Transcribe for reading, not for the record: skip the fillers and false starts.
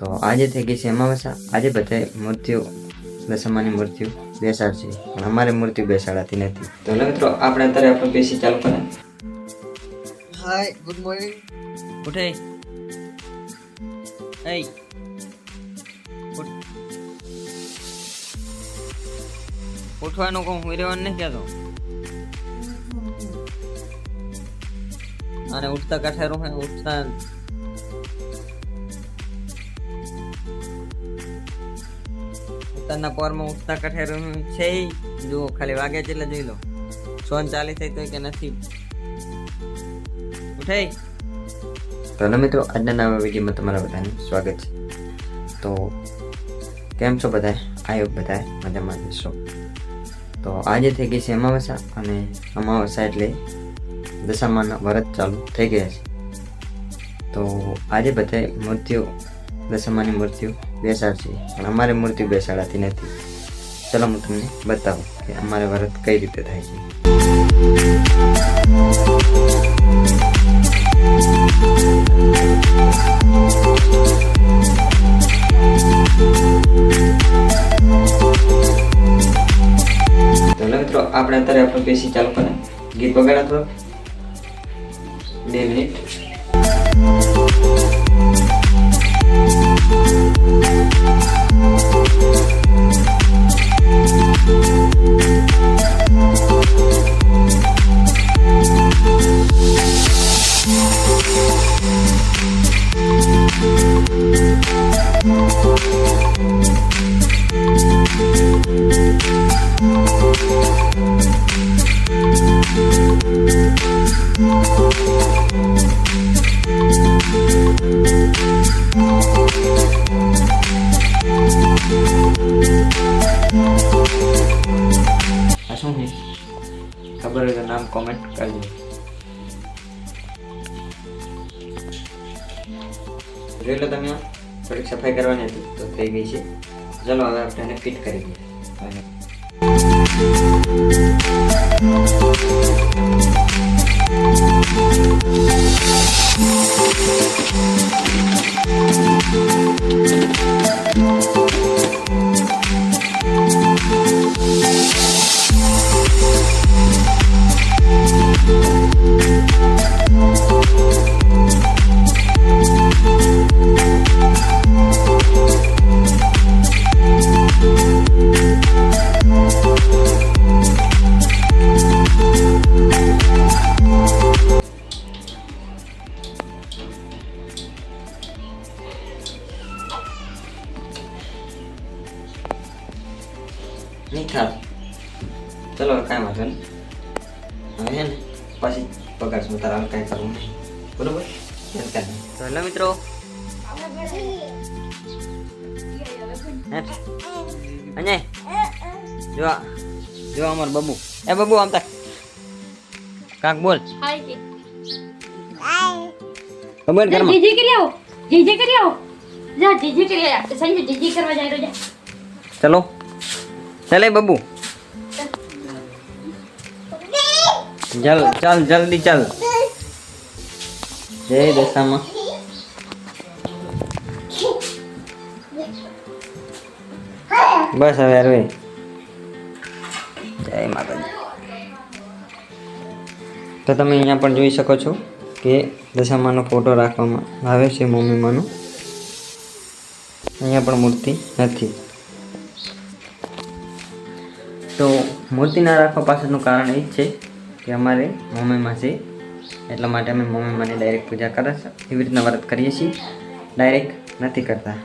તો આજે થઈ ગઈ છે અમાવસ્યા. આજે બધાય મૂર્તિઓ દશામાની મૂર્તિઓ બેસાડશે, પણ અમારે મૂર્તિઓ બેસાડાતી નથી. તો હવે મિત્રો આપણે અત્યારે આપણું પેશી ચાલુ કરે. હાય, ગુડ મોર્નિંગ. ઉઠે એ ઉઠવાનું કહું, હું રહેવાનું નહીં કહેતો. અને ઉઠતા કાઠેરું હે ઉઠતા ઉત્તરના પોરમાં ઉઠતા કઠેરું છે. જુઓ ખાલી વાગે છે એટલે જોઈ લો. 4:40 થઈ તો કે નથી ઉઠે. તો મિત્રો આજના નવા વિડીયોમાં તમારા બધાનું સ્વાગત છે. તો કેમ છો બધા? આયો બધા મજામાં જશો. તો આજે થઈ ગઈ છે અમાવસ્યા, અને અમાવસ્યા એટલે દશામાના વ્રત ચાલુ થઈ ગયા છે. તો આજે બધા મૂર્તિઓ દશામાની મૂર્તિઓ બેસાડશે, પણ અમારે મૂર્તિ બેસાડાતી નથી. ચલો હું તમને બતાવું કે અમારે વ્રત કઈ રીતે થાય છે. તો મિત્રો આપણે અત્યારે આપણું પેશી ચાલુ કરે. ગીત વગાડા થોડું 2 મિનિટ. આ શું છે ખબર હોય તો નામ કોમેન્ટ કરજો. જોઈ લો તમે, થોડીક સફાઈ કરવાની હતી તો થઈ ગઈ છે. ચલો હવે આપણે એને ફિટ કરી દઈએ. નહીં ખાસ. ચલો કાંઈ વાંધો નહીં. હવે હે ને પછી પગારશું. તારા હાલ કાંઈ કરવું નહીં, બરોબર? તો હેલો મિત્રો, અને જો જો અમાર બબુ. એ બબુ આમ તા કાક બોલ. ખબર કર જીજી કરી આવો, જીજી કરી આવો. જા જીજી કરી આ. સંજય જીજી કરવા જાય રો. ચલો ચલે બબુ, ચાલ જલ્દી ચાલ. જય દશામાં. બસ હવે યાર ભાઈ. જય માતાજી. તો તમે અહીંયા પણ જોઈ શકો છો કે દશામાનો ફોટો રાખવામાં આવે છે મમ્મીમાંનો. અહીંયા પણ મૂર્તિ નથી. તો મૂર્તિ ના રાખવા પાછળનું કારણ એ જ છે કે અમારે મમ્મીમાં છે, એટલા માટે અમે મમ્મીમાંની ડાયરેક્ટ પૂજા કરે છે. એવી રીતના વ્રત કરીએ છીએ, ડાયરેક્ટ નથી કરતા.